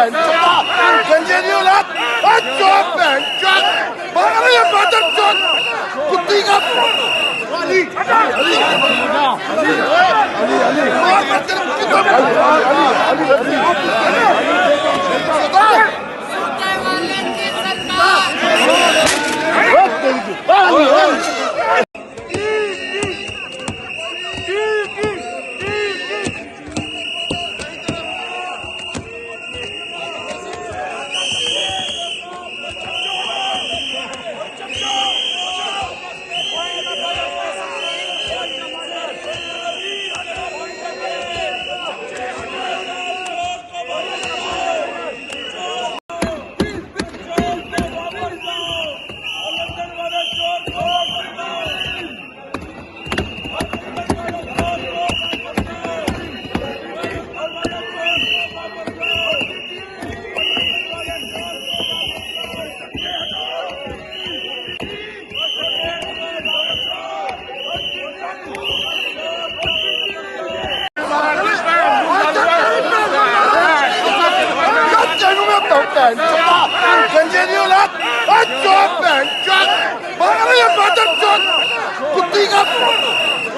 ben çok. Geliyor lan. Çok ben çok. Bana yapmadım çok. Kutuyu kap. Ali. Ali. Muhammed'in kutuyu kap. Ben çok. Geliyor lan. Çok ben çok. Bana yapmadım çok. Kutuyu kap.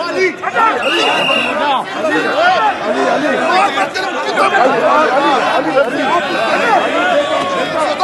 Ali. Ali. Ali. Muhammed'in kutuyu kap. Ali.